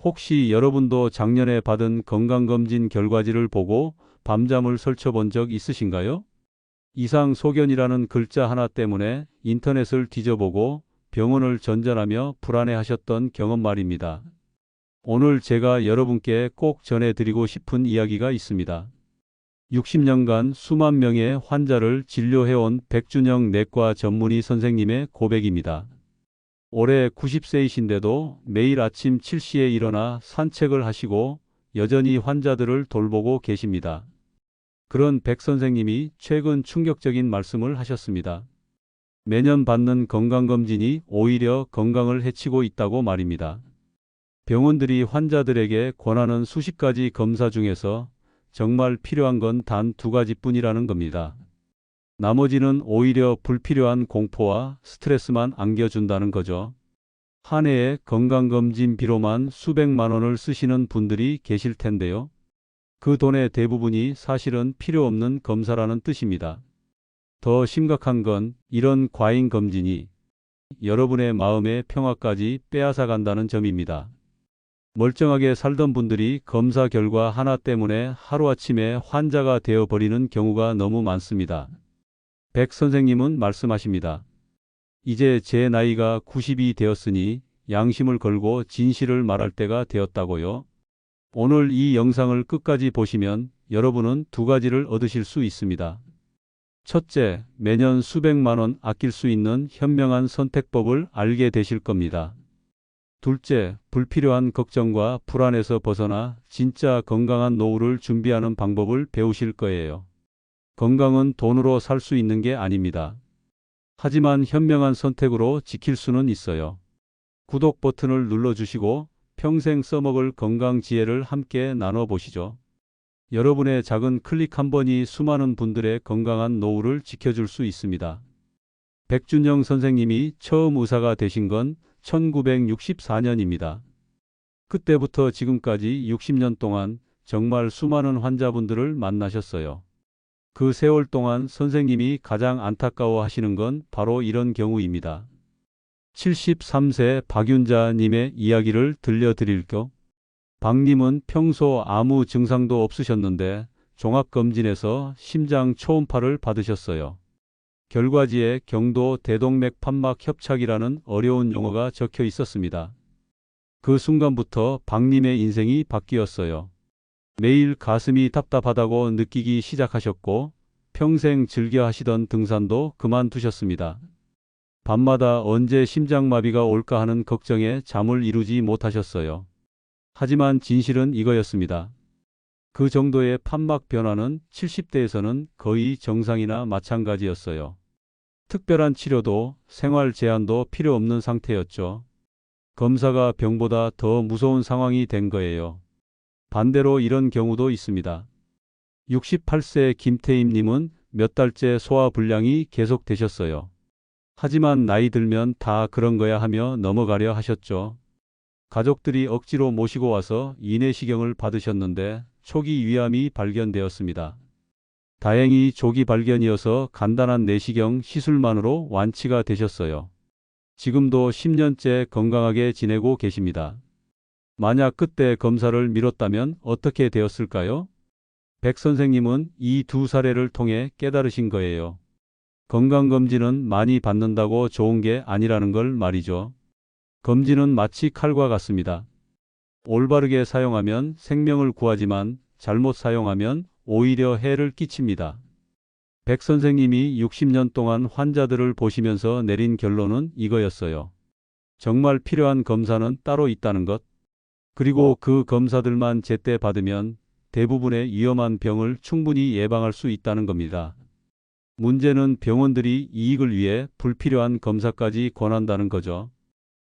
혹시 여러분도 작년에 받은 건강검진 결과지를 보고 밤잠을 설쳐본 적 있으신가요? 이상 소견이라는 글자 하나 때문에 인터넷을 뒤져보고 병원을 전전하며 불안해하셨던 경험 말입니다. 오늘 제가 여러분께 꼭 전해드리고 싶은 이야기가 있습니다. 60년간 수만 명의 환자를 진료해온 백준영 내과 전문의 선생님의 고백입니다. 올해 90세이신데도 매일 아침 7시에 일어나 산책을 하시고 여전히 환자들을 돌보고 계십니다. 그런 백 선생님이 최근 충격적인 말씀을 하셨습니다. 매년 받는 건강검진이 오히려 건강을 해치고 있다고 말입니다. 병원들이 환자들에게 권하는 수십 가지 검사 중에서 정말 필요한 건 단 2가지뿐이라는 겁니다. 나머지는 오히려 불필요한 공포와 스트레스만 안겨준다는 거죠. 한 해에 건강검진비로만 수백만 원을 쓰시는 분들이 계실 텐데요. 그 돈의 대부분이 사실은 필요 없는 검사라는 뜻입니다. 더 심각한 건 이런 과잉 검진이 여러분의 마음의 평화까지 빼앗아 간다는 점입니다. 멀쩡하게 살던 분들이 검사 결과 하나 때문에 하루아침에 환자가 되어버리는 경우가 너무 많습니다. 백 선생님은 말씀하십니다. 이제 제 나이가 90이 되었으니 양심을 걸고 진실을 말할 때가 되었다고요. 오늘 이 영상을 끝까지 보시면 여러분은 2가지를 얻으실 수 있습니다. 첫째, 매년 수백만 원 아낄 수 있는 현명한 선택법을 알게 되실 겁니다. 둘째, 불필요한 걱정과 불안에서 벗어나 진짜 건강한 노후를 준비하는 방법을 배우실 거예요. 건강은 돈으로 살 수 있는 게 아닙니다. 하지만 현명한 선택으로 지킬 수는 있어요. 구독 버튼을 눌러주시고 평생 써먹을 건강 지혜를 함께 나눠보시죠. 여러분의 작은 클릭 한 번이 수많은 분들의 건강한 노후를 지켜줄 수 있습니다. 백준영 선생님이 처음 의사가 되신 건 1964년입니다. 그때부터 지금까지 60년 동안 정말 수많은 환자분들을 만나셨어요. 그 세월 동안 선생님이 가장 안타까워하시는 건 바로 이런 경우입니다. 73세 박윤자님의 이야기를 들려드릴게요. 박님은 평소 아무 증상도 없으셨는데 종합검진에서 심장 초음파를 받으셨어요. 결과지에 경도 대동맥 판막 협착이라는 어려운 용어가 적혀 있었습니다. 그 순간부터 박님의 인생이 바뀌었어요. 매일 가슴이 답답하다고 느끼기 시작하셨고 평생 즐겨 하시던 등산도 그만두셨습니다. 밤마다 언제 심장마비가 올까 하는 걱정에 잠을 이루지 못하셨어요. 하지만 진실은 이거였습니다. 그 정도의 판막 변화는 70대에서는 거의 정상이나 마찬가지였어요. 특별한 치료도 생활 제한도 필요 없는 상태였죠. 검사가 병보다 더 무서운 상황이 된 거예요. 반대로 이런 경우도 있습니다. 68세 김태임님은 몇 달째 소화불량이 계속되셨어요. 하지만 나이 들면 다 그런 거야 하며 넘어가려 하셨죠. 가족들이 억지로 모시고 와서 인내시경을 받으셨는데 초기 위암이 발견되었습니다. 다행히 조기 발견이어서 간단한 내시경 시술만으로 완치가 되셨어요. 지금도 10년째 건강하게 지내고 계십니다. 만약 그때 검사를 미뤘다면 어떻게 되었을까요? 백 선생님은 이 2사례를 통해 깨달으신 거예요. 건강검진은 많이 받는다고 좋은 게 아니라는 걸 말이죠. 검진은 마치 칼과 같습니다. 올바르게 사용하면 생명을 구하지만 잘못 사용하면 오히려 해를 끼칩니다. 백 선생님이 60년 동안 환자들을 보시면서 내린 결론은 이거였어요. 정말 필요한 검사는 따로 있다는 것. 그리고 그 검사들만 제때 받으면 대부분의 위험한 병을 충분히 예방할 수 있다는 겁니다. 문제는 병원들이 이익을 위해 불필요한 검사까지 권한다는 거죠.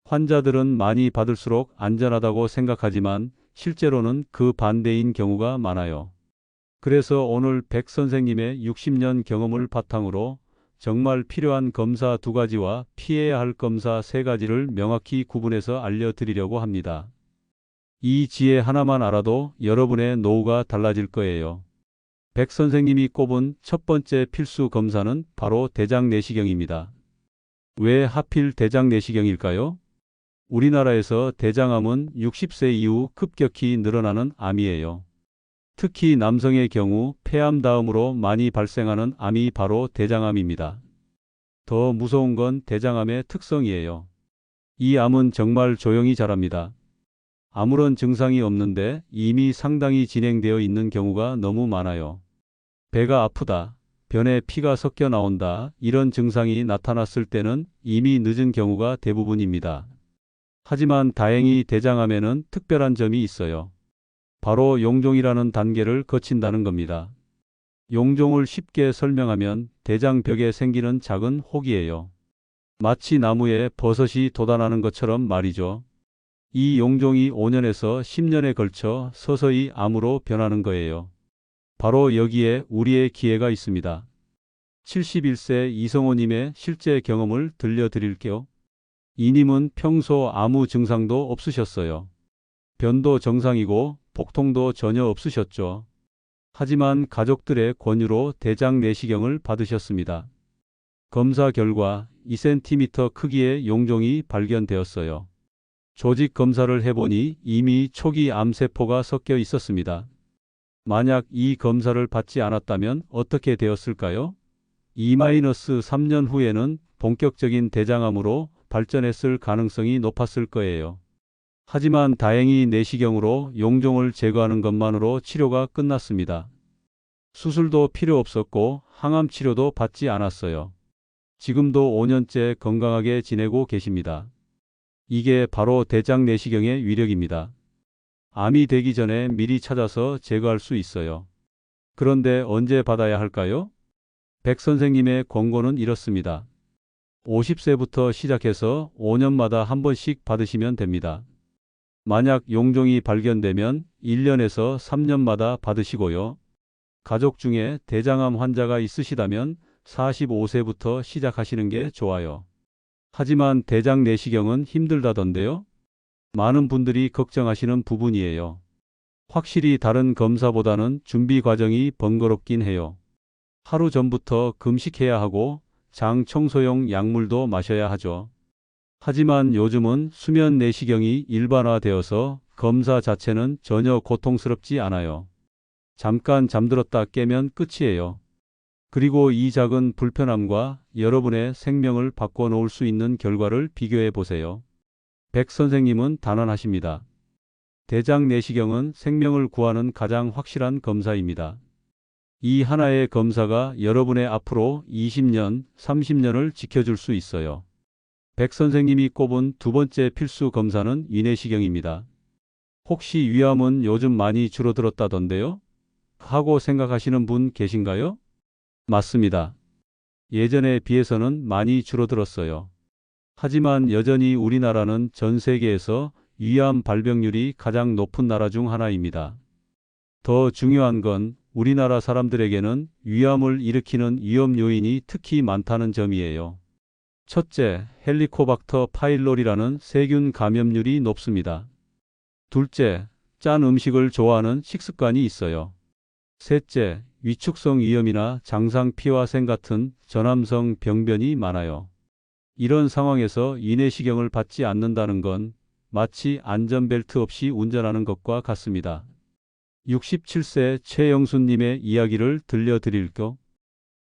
환자들은 많이 받을수록 안전하다고 생각하지만 실제로는 그 반대인 경우가 많아요. 그래서 오늘 백 선생님의 60년 경험을 바탕으로 정말 필요한 검사 2가지와 피해야 할 검사 3가지를 명확히 구분해서 알려드리려고 합니다. 이 지혜 하나만 알아도 여러분의 노후가 달라질 거예요. 백 선생님이 꼽은 첫 번째 필수 검사는 바로 대장 내시경입니다. 왜 하필 대장 내시경일까요? 우리나라에서 대장암은 60세 이후 급격히 늘어나는 암이에요. 특히 남성의 경우 폐암 다음으로 많이 발생하는 암이 바로 대장암입니다. 더 무서운 건 대장암의 특성이에요. 이 암은 정말 조용히 자랍니다. 아무런 증상이 없는데 이미 상당히 진행되어 있는 경우가 너무 많아요. 배가 아프다, 변에 피가 섞여 나온다, 이런 증상이 나타났을 때는 이미 늦은 경우가 대부분입니다. 하지만 다행히 대장암에는 특별한 점이 있어요. 바로 용종이라는 단계를 거친다는 겁니다. 용종을 쉽게 설명하면 대장벽에 생기는 작은 혹이에요. 마치 나무에 버섯이 돋아나는 것처럼 말이죠. 이 용종이 5년에서 10년에 걸쳐 서서히 암으로 변하는 거예요. 바로 여기에 우리의 기회가 있습니다. 71세 이성호님의 실제 경험을 들려드릴게요. 이님은 평소 아무 증상도 없으셨어요. 변도 정상이고 복통도 전혀 없으셨죠. 하지만 가족들의 권유로 대장 내시경을 받으셨습니다. 검사 결과 2cm 크기의 용종이 발견되었어요. 조직 검사를 해보니 이미 초기 암세포가 섞여 있었습니다. 만약 이 검사를 받지 않았다면 어떻게 되었을까요? 2-3년 후에는 본격적인 대장암으로 발전했을 가능성이 높았을 거예요. 하지만 다행히 내시경으로 용종을 제거하는 것만으로 치료가 끝났습니다. 수술도 필요 없었고 항암 치료도 받지 않았어요. 지금도 5년째 건강하게 지내고 계십니다. 이게 바로 대장 내시경의 위력입니다. 암이 되기 전에 미리 찾아서 제거할 수 있어요. 그런데 언제 받아야 할까요? 백 선생님의 권고는 이렇습니다. 50세부터 시작해서 5년마다 한 번씩 받으시면 됩니다. 만약 용종이 발견되면 1년에서 3년마다 받으시고요. 가족 중에 대장암 환자가 있으시다면 45세부터 시작하시는 게 좋아요. 하지만 대장 내시경은 힘들다던데요? 많은 분들이 걱정하시는 부분이에요. 확실히 다른 검사보다는 준비 과정이 번거롭긴 해요. 하루 전부터 금식해야 하고 장 청소용 약물도 마셔야 하죠. 하지만 요즘은 수면 내시경이 일반화되어서 검사 자체는 전혀 고통스럽지 않아요. 잠깐 잠들었다 깨면 끝이에요. 그리고 이 작은 불편함과 여러분의 생명을 바꿔놓을 수 있는 결과를 비교해 보세요. 백 선생님은 단언하십니다. 대장 내시경은 생명을 구하는 가장 확실한 검사입니다. 이 하나의 검사가 여러분의 앞으로 20년, 30년을 지켜줄 수 있어요. 백 선생님이 꼽은 두 번째 필수 검사는 위내시경입니다. 혹시 위암은 요즘 많이 줄어들었다던데요? 하고 생각하시는 분 계신가요? 맞습니다. 예전에 비해서는 많이 줄어들었어요. 하지만 여전히 우리나라는 전 세계에서 위암 발병률이 가장 높은 나라 중 하나입니다. 더 중요한 건 우리나라 사람들에게는 위암을 일으키는 위험 요인이 특히 많다는 점이에요. 첫째, 헬리코박터 파일로리라는 세균 감염률이 높습니다. 둘째, 짠 음식을 좋아하는 식습관이 있어요. 셋째, 위축성 위염이나 장상 피화생 같은 전암성 병변이 많아요. 이런 상황에서 위내시경을 받지 않는다는 건 마치 안전벨트 없이 운전하는 것과 같습니다. 67세 최영순님의 이야기를 들려드릴게요.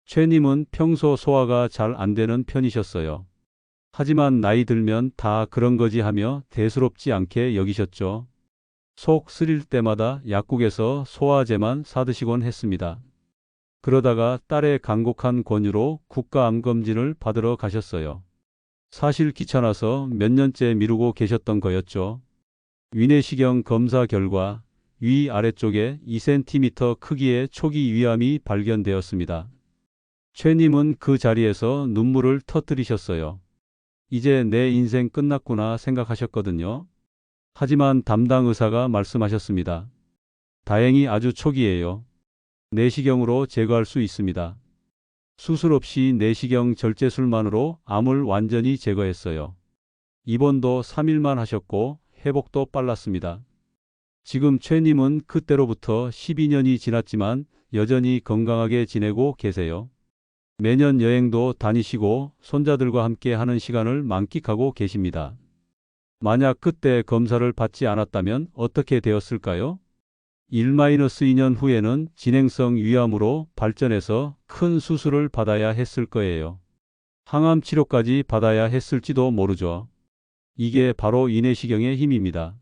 최님은 평소 소화가 잘 안 되는 편이셨어요. 하지만 나이 들면 다 그런 거지 하며 대수롭지 않게 여기셨죠. 속 쓰릴 때마다 약국에서 소화제만 사드시곤 했습니다. 그러다가 딸의 간곡한 권유로 국가암검진을 받으러 가셨어요. 사실 귀찮아서 몇 년째 미루고 계셨던 거였죠. 위내시경 검사 결과 위 아래쪽에 2cm 크기의 초기 위암이 발견되었습니다. 최님은 그 자리에서 눈물을 터뜨리셨어요. 이제 내 인생 끝났구나 생각하셨거든요. 하지만 담당 의사가 말씀하셨습니다. 다행히 아주 초기예요. 내시경으로 제거할 수 있습니다. 수술 없이 내시경 절제술만으로 암을 완전히 제거했어요. 입원도 3일만 하셨고 회복도 빨랐습니다. 지금 최님은 그때로부터 12년이 지났지만 여전히 건강하게 지내고 계세요. 매년 여행도 다니시고 손자들과 함께 하는 시간을 만끽하고 계십니다. 만약 그때 검사를 받지 않았다면 어떻게 되었을까요? 1-2년 후에는 진행성 위암으로 발전해서 큰 수술을 받아야 했을 거예요. 항암 치료까지 받아야 했을지도 모르죠. 이게 바로 위내시경의 힘입니다.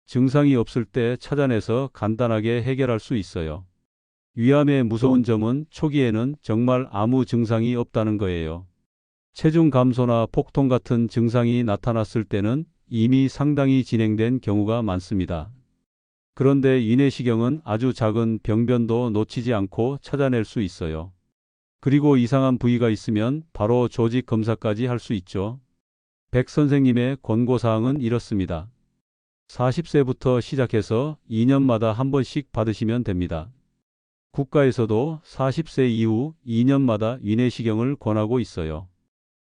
증상이 없을 때 찾아내서 간단하게 해결할 수 있어요. 위암의 무서운 점은 초기에는 정말 아무 증상이 없다는 거예요. 체중 감소나 폭통 같은 증상이 나타났을 때는 이미 상당히 진행된 경우가 많습니다. 그런데 위내시경은 아주 작은 병변도 놓치지 않고 찾아낼 수 있어요. 그리고 이상한 부위가 있으면 바로 조직 검사까지 할 수 있죠. 백 선생님의 권고사항은 이렇습니다. 40세부터 시작해서 2년마다 한 번씩 받으시면 됩니다. 국가에서도 40세 이후 2년마다 위내시경을 권하고 있어요.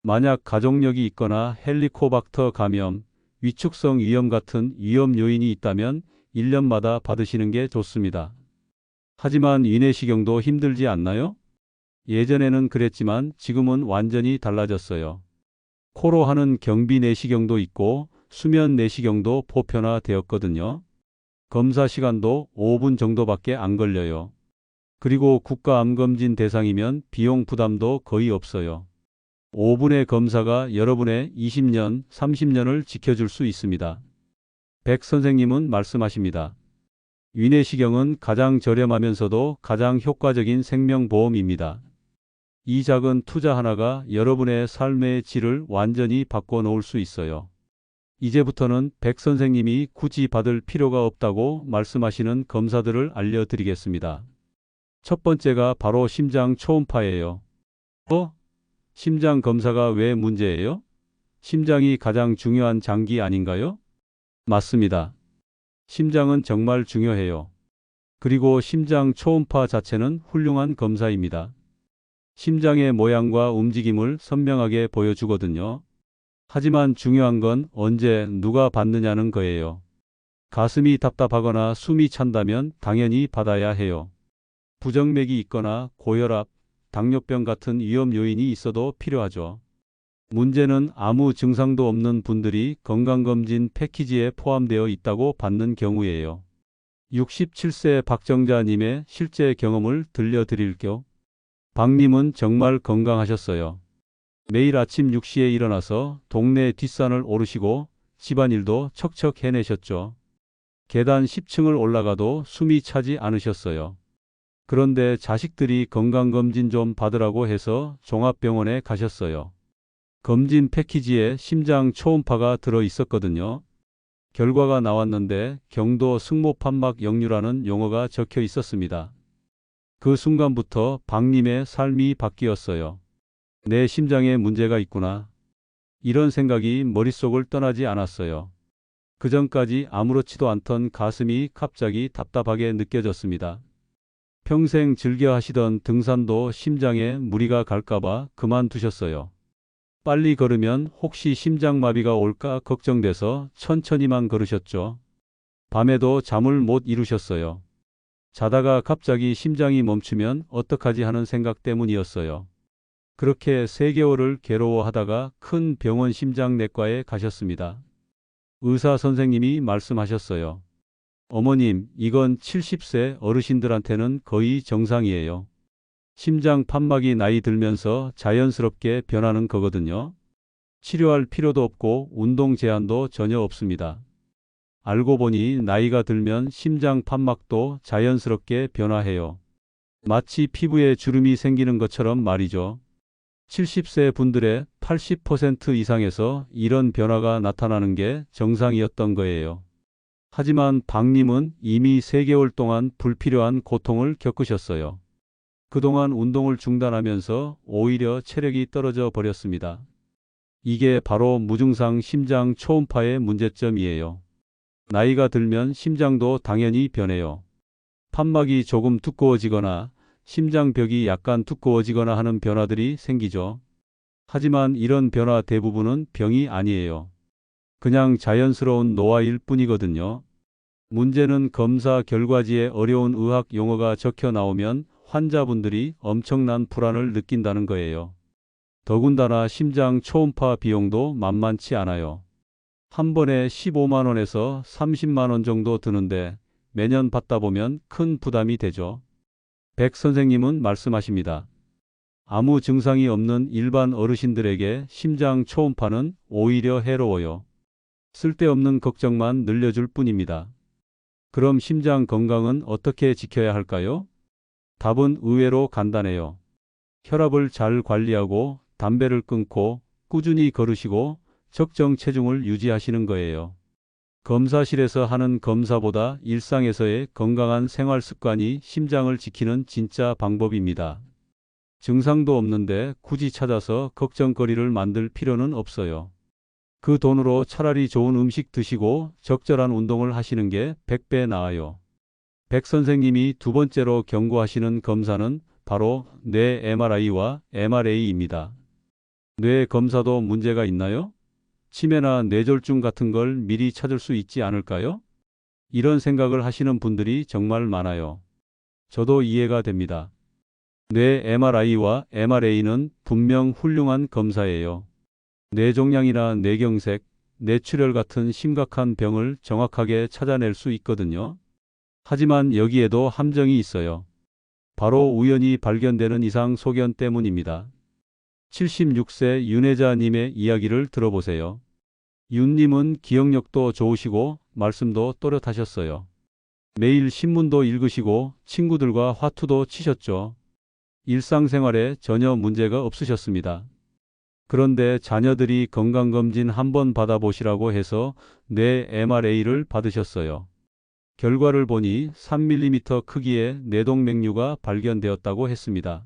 만약 가족력이 있거나 헬리코박터 감염, 위축성 위염 같은 위험 요인이 있다면 1년마다 받으시는 게 좋습니다. 하지만 위내시경도 힘들지 않나요? 예전에는 그랬지만 지금은 완전히 달라졌어요. 코로 하는 경비 내시경도 있고 수면 내시경도 보편화되었거든요. 검사 시간도 5분 정도밖에 안 걸려요. 그리고 국가암검진 대상이면 비용 부담도 거의 없어요. 5분의 검사가 여러분의 20년, 30년을 지켜줄 수 있습니다. 백 선생님은 말씀하십니다. 위내시경은 가장 저렴하면서도 가장 효과적인 생명보험입니다. 이 작은 투자 하나가 여러분의 삶의 질을 완전히 바꿔놓을 수 있어요. 이제부터는 백 선생님이 굳이 받을 필요가 없다고 말씀하시는 검사들을 알려드리겠습니다. 첫 번째가 바로 심장 초음파예요. 심장 검사가 왜 문제예요? 심장이 가장 중요한 장기 아닌가요? 맞습니다. 심장은 정말 중요해요. 그리고 심장 초음파 자체는 훌륭한 검사입니다. 심장의 모양과 움직임을 선명하게 보여주거든요. 하지만 중요한 건 언제 누가 받느냐는 거예요. 가슴이 답답하거나 숨이 찬다면 당연히 받아야 해요. 부정맥이 있거나 고혈압, 당뇨병 같은 위험 요인이 있어도 필요하죠. 문제는 아무 증상도 없는 분들이 건강검진 패키지에 포함되어 있다고 받는 경우예요. 67세 박정자님의 실제 경험을 들려드릴게요. 박님은 정말 건강하셨어요. 매일 아침 6시에 일어나서 동네 뒷산을 오르시고 집안일도 척척 해내셨죠. 계단 10층을 올라가도 숨이 차지 않으셨어요. 그런데 자식들이 건강검진 좀 받으라고 해서 종합병원에 가셨어요. 검진 패키지에 심장 초음파가 들어 있었거든요. 결과가 나왔는데 경도 승모판막 역류라는 용어가 적혀 있었습니다. 그 순간부터 박님의 삶이 바뀌었어요. 내 심장에 문제가 있구나. 이런 생각이 머릿속을 떠나지 않았어요. 그전까지 아무렇지도 않던 가슴이 갑자기 답답하게 느껴졌습니다. 평생 즐겨 하시던 등산도 심장에 무리가 갈까봐 그만두셨어요. 빨리 걸으면 혹시 심장마비가 올까 걱정돼서 천천히만 걸으셨죠. 밤에도 잠을 못 이루셨어요. 자다가 갑자기 심장이 멈추면 어떡하지 하는 생각 때문이었어요. 그렇게 3개월을 괴로워하다가 큰 병원 심장내과에 가셨습니다. 의사 선생님이 말씀하셨어요. 어머님, 이건 70세 어르신들한테는 거의 정상이에요. 심장 판막이 나이 들면서 자연스럽게 변하는 거거든요. 치료할 필요도 없고 운동 제한도 전혀 없습니다. 알고 보니 나이가 들면 심장 판막도 자연스럽게 변화해요. 마치 피부에 주름이 생기는 것처럼 말이죠. 70세 분들의 80% 이상에서 이런 변화가 나타나는 게 정상이었던 거예요. 하지만 박님은 이미 3개월 동안 불필요한 고통을 겪으셨어요. 그동안 운동을 중단하면서 오히려 체력이 떨어져 버렸습니다. 이게 바로 무증상 심장 초음파의 문제점이에요. 나이가 들면 심장도 당연히 변해요. 판막이 조금 두꺼워지거나 심장벽이 약간 두꺼워지거나 하는 변화들이 생기죠. 하지만 이런 변화 대부분은 병이 아니에요. 그냥 자연스러운 노화일 뿐이거든요. 문제는 검사 결과지에 어려운 의학 용어가 적혀 나오면 환자분들이 엄청난 불안을 느낀다는 거예요. 더군다나 심장 초음파 비용도 만만치 않아요. 한 번에 15만 원에서 30만 원 정도 드는데 매년 받다 보면 큰 부담이 되죠. 백 선생님은 말씀하십니다. 아무 증상이 없는 일반 어르신들에게 심장 초음파는 오히려 해로워요. 쓸데없는 걱정만 늘려줄 뿐입니다. 그럼 심장 건강은 어떻게 지켜야 할까요? 답은 의외로 간단해요. 혈압을 잘 관리하고 담배를 끊고 꾸준히 걸으시고 적정 체중을 유지하시는 거예요. 검사실에서 하는 검사보다 일상에서의 건강한 생활 습관이 심장을 지키는 진짜 방법입니다. 증상도 없는데 굳이 찾아서 걱정거리를 만들 필요는 없어요. 그 돈으로 차라리 좋은 음식 드시고 적절한 운동을 하시는 게 100배 나아요. 백 선생님이 두 번째로 경고하시는 검사는 바로 뇌 MRI와 MRA입니다. 뇌 검사도 문제가 있나요? 치매나 뇌졸중 같은 걸 미리 찾을 수 있지 않을까요? 이런 생각을 하시는 분들이 정말 많아요. 저도 이해가 됩니다. 뇌 MRI와 MRA는 분명 훌륭한 검사예요. 뇌종양이나 뇌경색, 뇌출혈 같은 심각한 병을 정확하게 찾아낼 수 있거든요. 하지만 여기에도 함정이 있어요. 바로 우연히 발견되는 이상 소견 때문입니다. 76세 윤혜자님의 이야기를 들어보세요. 윤님은 기억력도 좋으시고 말씀도 또렷하셨어요. 매일 신문도 읽으시고 친구들과 화투도 치셨죠. 일상생활에 전혀 문제가 없으셨습니다. 그런데 자녀들이 건강검진 한번 받아보시라고 해서 뇌 MRA를 받으셨어요. 결과를 보니 3mm 크기의 뇌동맥류가 발견되었다고 했습니다.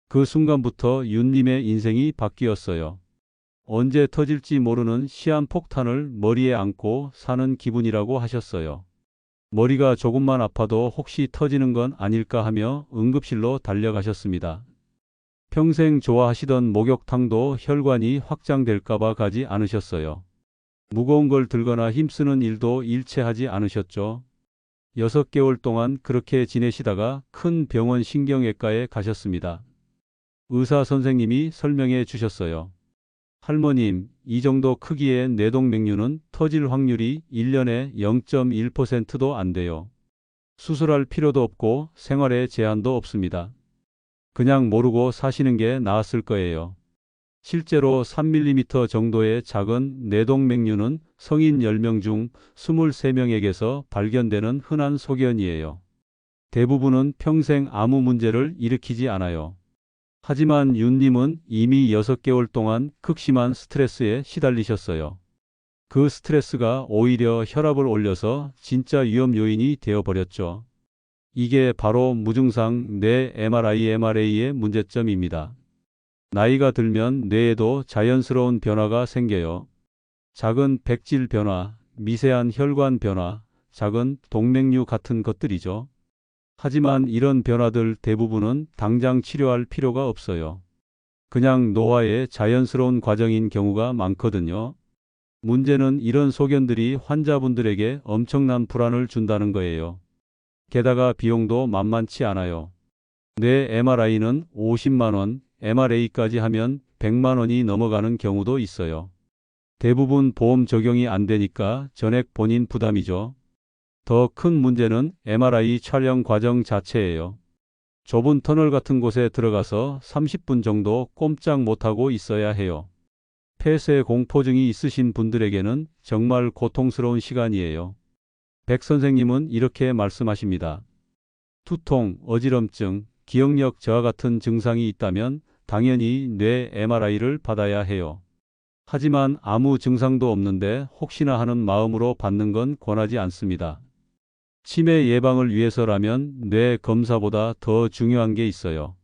그 순간부터 윤님의 인생이 바뀌었어요. 언제 터질지 모르는 시한폭탄을 머리에 안고 사는 기분이라고 하셨어요. 머리가 조금만 아파도 혹시 터지는 건 아닐까 하며 응급실로 달려가셨습니다. 평생 좋아하시던 목욕탕도 혈관이 확장될까봐 가지 않으셨어요. 무거운 걸 들거나 힘쓰는 일도 일체 하지 않으셨죠. 6개월 동안 그렇게 지내시다가 큰 병원 신경외과에 가셨습니다. 의사 선생님이 설명해 주셨어요. 할머님, 이 정도 크기의 뇌동맥류는 터질 확률이 1년에 0.1%도 안 돼요. 수술할 필요도 없고 생활에 제한도 없습니다. 그냥 모르고 사시는 게 나았을 거예요. 실제로 3mm 정도의 작은 뇌동맥류는 성인 10명 중 23명에게서 발견되는 흔한 소견이에요. 대부분은 평생 아무 문제를 일으키지 않아요. 하지만 윤님은 이미 6개월 동안 극심한 스트레스에 시달리셨어요. 그 스트레스가 오히려 혈압을 올려서 진짜 위험 요인이 되어버렸죠. 이게 바로 무증상 뇌 MRI, MRA의 문제점입니다. 나이가 들면 뇌에도 자연스러운 변화가 생겨요. 작은 백질 변화, 미세한 혈관 변화, 작은 동맥류 같은 것들이죠. 하지만 이런 변화들 대부분은 당장 치료할 필요가 없어요. 그냥 노화의 자연스러운 과정인 경우가 많거든요. 문제는 이런 소견들이 환자분들에게 엄청난 불안을 준다는 거예요. 게다가 비용도 만만치 않아요. 뇌 MRI는 50만 원, MRA까지 하면 100만 원이 넘어가는 경우도 있어요. 대부분 보험 적용이 안 되니까 전액 본인 부담이죠. 더 큰 문제는 MRI 촬영 과정 자체예요. 좁은 터널 같은 곳에 들어가서 30분 정도 꼼짝 못하고 있어야 해요. 폐쇄 공포증이 있으신 분들에게는 정말 고통스러운 시간이에요. 백 선생님은 이렇게 말씀하십니다. 두통, 어지럼증, 기억력 저하 같은 증상이 있다면 당연히 뇌 MRI를 받아야 해요. 하지만 아무 증상도 없는데 혹시나 하는 마음으로 받는 건 권하지 않습니다. 치매 예방을 위해서라면 뇌 검사보다 더 중요한 게 있어요.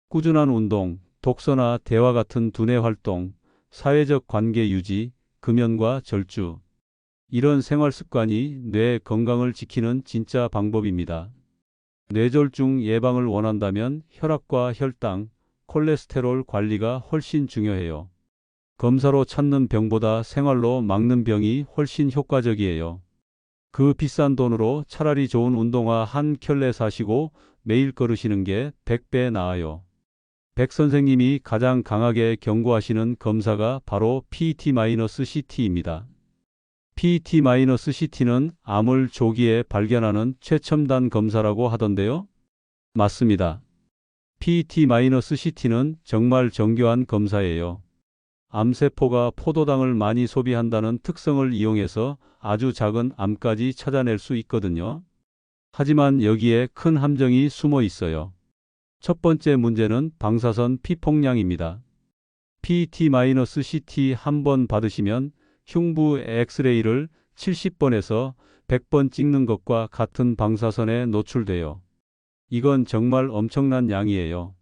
꾸준한 운동, 독서나 대화 같은 두뇌 활동, 사회적 관계 유지, 금연과 절주. 이런 생활 습관이 뇌 건강을 지키는 진짜 방법입니다. 뇌졸중 예방을 원한다면 혈압과 혈당, 콜레스테롤 관리가 훨씬 중요해요. 검사로 찾는 병보다 생활로 막는 병이 훨씬 효과적이에요. 그 비싼 돈으로 차라리 좋은 운동화 한 켤레 사시고 매일 걸으시는 게 100배 나아요. 백 선생님이 가장 강하게 경고하시는 검사가 바로 PET-CT입니다. PET-CT는 암을 조기에 발견하는 최첨단 검사라고 하던데요. 맞습니다. PET-CT는 정말 정교한 검사예요. 암세포가 포도당을 많이 소비한다는 특성을 이용해서 아주 작은 암까지 찾아낼 수 있거든요. 하지만 여기에 큰 함정이 숨어 있어요. 첫 번째 문제는 방사선 피폭량입니다. PET-CT 한 번 받으시면 흉부 엑스레이를 70번에서 100번 찍는 것과 같은 방사선에 노출돼요. 이건 정말 엄청난 양이에요.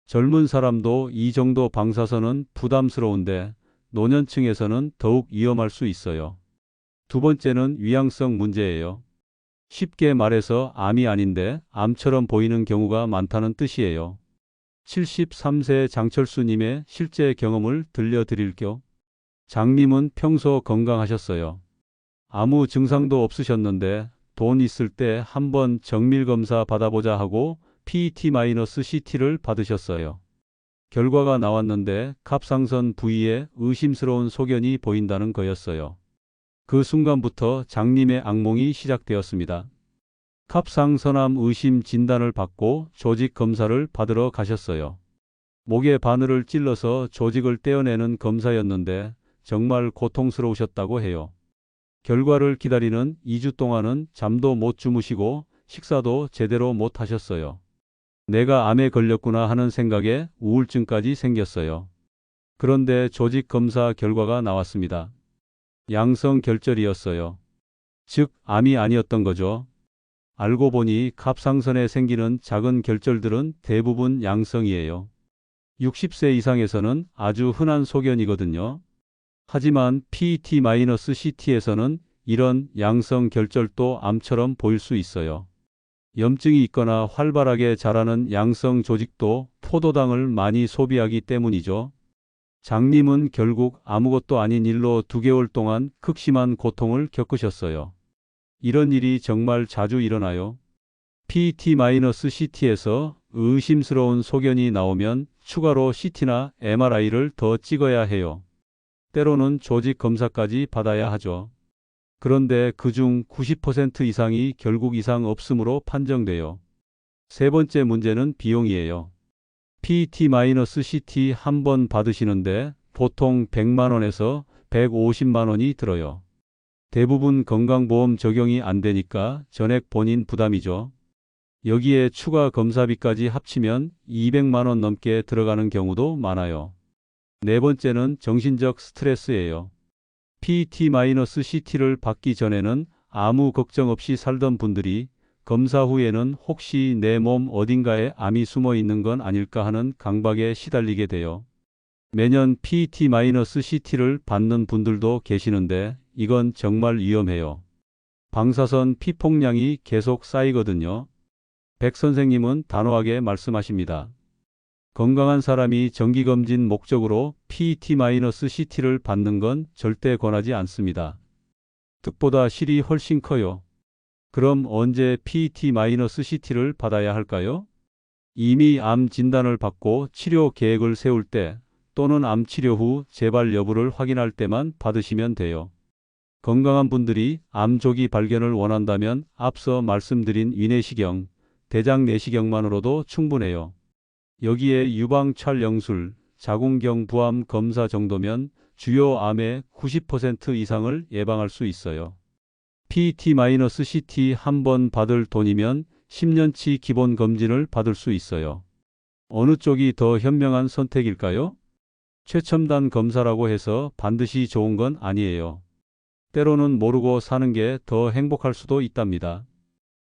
젊은 사람도 이 정도 방사선은 부담스러운데 노년층에서는 더욱 위험할 수 있어요. 두 번째는 위양성 문제예요. 쉽게 말해서 암이 아닌데 암처럼 보이는 경우가 많다는 뜻이에요. 73세 장철수님의 실제 경험을 들려드릴게요. 장님은 평소 건강하셨어요. 아무 증상도 없으셨는데 돈 있을 때 한번 정밀검사 받아보자 하고 PET-CT를 받으셨어요. 결과가 나왔는데 갑상선 부위에 의심스러운 소견이 보인다는 거였어요. 그 순간부터 장님의 악몽이 시작되었습니다. 갑상선암 의심 진단을 받고 조직 검사를 받으러 가셨어요. 목에 바늘을 찔러서 조직을 떼어내는 검사였는데 정말 고통스러우셨다고 해요. 결과를 기다리는 2주 동안은 잠도 못 주무시고 식사도 제대로 못 하셨어요. 내가 암에 걸렸구나 하는 생각에 우울증까지 생겼어요. 그런데 조직 검사 결과가 나왔습니다. 양성 결절이었어요. 즉, 암이 아니었던 거죠. 알고 보니 갑상선에 생기는 작은 결절들은 대부분 양성이에요. 60세 이상에서는 아주 흔한 소견이거든요. 하지만 PET-CT에서는 이런 양성 결절도 암처럼 보일 수 있어요. 염증이 있거나 활발하게 자라는 양성 조직도 포도당을 많이 소비하기 때문이죠. 장님은 결국 아무것도 아닌 일로 2개월 동안 극심한 고통을 겪으셨어요. 이런 일이 정말 자주 일어나요. PET-CT에서 의심스러운 소견이 나오면 추가로 CT나 MRI를 더 찍어야 해요. 때로는 조직 검사까지 받아야 하죠. 그런데 그중 90% 이상이 결국 이상 없음으로 판정돼요. 세 번째 문제는 비용이에요. PET-CT 한 번 받으시는데 보통 100만 원에서 150만 원이 들어요. 대부분 건강보험 적용이 안 되니까 전액 본인 부담이죠. 여기에 추가 검사비까지 합치면 200만 원 넘게 들어가는 경우도 많아요. 네 번째는 정신적 스트레스예요. PET-CT를 받기 전에는 아무 걱정 없이 살던 분들이 검사 후에는 혹시 내 몸 어딘가에 암이 숨어 있는 건 아닐까 하는 강박에 시달리게 돼요. 매년 PET-CT를 받는 분들도 계시는데 이건 정말 위험해요. 방사선 피폭량이 계속 쌓이거든요. 백 선생님은 단호하게 말씀하십니다. 건강한 사람이 정기검진 목적으로 PET-CT를 받는 건 절대 권하지 않습니다. 득보다 실이 훨씬 커요. 그럼 언제 PET-CT를 받아야 할까요? 이미 암 진단을 받고 치료 계획을 세울 때 또는 암 치료 후 재발 여부를 확인할 때만 받으시면 돼요. 건강한 분들이 암 조기 발견을 원한다면 앞서 말씀드린 위내시경, 대장 내시경만으로도 충분해요. 여기에 유방촬영술, 자궁경 부암 검사 정도면 주요 암의 90% 이상을 예방할 수 있어요. PET-CT 한 번 받을 돈이면 10년치 기본 검진을 받을 수 있어요. 어느 쪽이 더 현명한 선택일까요? 최첨단 검사라고 해서 반드시 좋은 건 아니에요. 때로는 모르고 사는 게 더 행복할 수도 있답니다.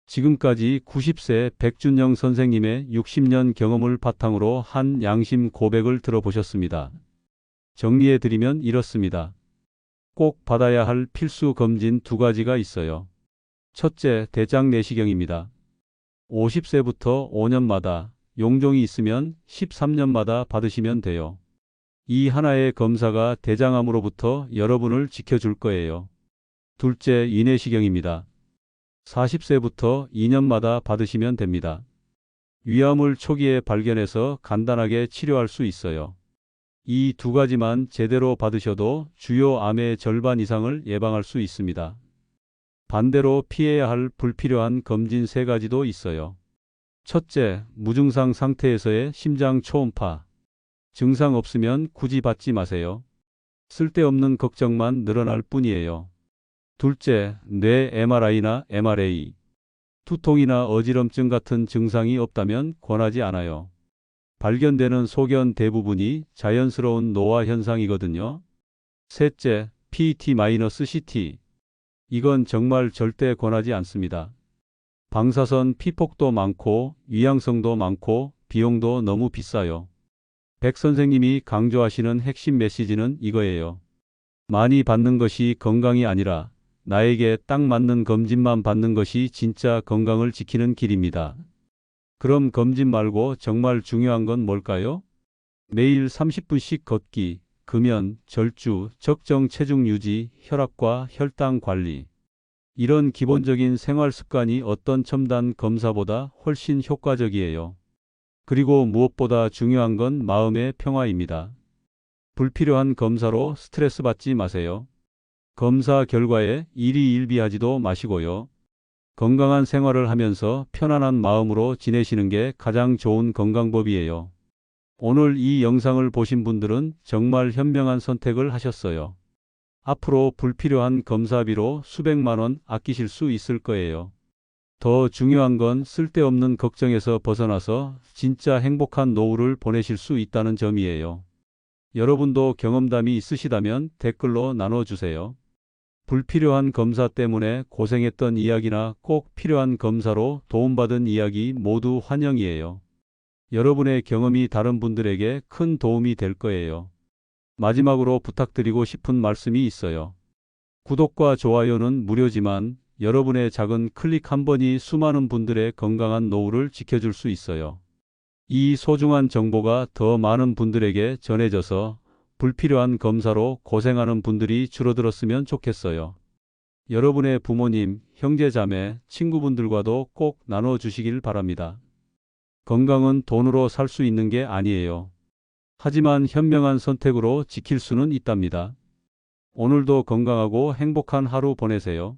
지금까지 90세 백준영 선생님의 60년 경험을 바탕으로 한 양심 고백을 들어보셨습니다. 정리해드리면 이렇습니다. 꼭 받아야 할 필수 검진 2가지가 있어요. 첫째, 대장 내시경입니다. 50세부터 5년마다, 용종이 있으면 13년마다 받으시면 돼요. 이 하나의 검사가 대장암으로부터 여러분을 지켜줄 거예요. 둘째, 위내시경입니다. 40세부터 2년마다 받으시면 됩니다. 위암을 초기에 발견해서 간단하게 치료할 수 있어요. 이 두 가지만 제대로 받으셔도 주요 암의 절반 이상을 예방할 수 있습니다. 반대로 피해야 할 불필요한 검진 세 가지도 있어요. 첫째, 무증상 상태에서의 심장 초음파. 증상 없으면 굳이 받지 마세요. 쓸데없는 걱정만 늘어날 뿐이에요. 둘째, 뇌 MRI나 MRA. 두통이나 어지럼증 같은 증상이 없다면 권하지 않아요. 발견되는 소견 대부분이 자연스러운 노화 현상이거든요. 셋째, PET-CT. 이건 정말 절대 권하지 않습니다. 방사선 피폭도 많고 위양성도 많고 비용도 너무 비싸요. 백 선생님이 강조하시는 핵심 메시지는 이거예요. 많이 받는 것이 건강이 아니라 나에게 딱 맞는 검진만 받는 것이 진짜 건강을 지키는 길입니다. 그럼 검진 말고 정말 중요한 건 뭘까요? 매일 30분씩 걷기, 금연, 절주, 적정 체중 유지, 혈압과 혈당 관리. 이런 기본적인 생활 습관이 어떤 첨단 검사보다 훨씬 효과적이에요. 그리고 무엇보다 중요한 건 마음의 평화입니다. 불필요한 검사로 스트레스 받지 마세요. 검사 결과에 일희일비하지도 마시고요. 건강한 생활을 하면서 편안한 마음으로 지내시는 게 가장 좋은 건강법이에요. 오늘 이 영상을 보신 분들은 정말 현명한 선택을 하셨어요. 앞으로 불필요한 검사비로 수백만 원 아끼실 수 있을 거예요. 더 중요한 건 쓸데없는 걱정에서 벗어나서 진짜 행복한 노후를 보내실 수 있다는 점이에요. 여러분도 경험담이 있으시다면 댓글로 나눠주세요. 불필요한 검사 때문에 고생했던 이야기나 꼭 필요한 검사로 도움받은 이야기 모두 환영이에요. 여러분의 경험이 다른 분들에게 큰 도움이 될 거예요. 마지막으로 부탁드리고 싶은 말씀이 있어요. 구독과 좋아요는 무료지만 여러분의 작은 클릭 한 번이 수많은 분들의 건강한 노후를 지켜줄 수 있어요. 이 소중한 정보가 더 많은 분들에게 전해져서 불필요한 검사로 고생하는 분들이 줄어들었으면 좋겠어요. 여러분의 부모님, 형제 자매, 친구분들과도 꼭 나눠주시길 바랍니다. 건강은 돈으로 살 수 있는 게 아니에요. 하지만 현명한 선택으로 지킬 수는 있답니다. 오늘도 건강하고 행복한 하루 보내세요.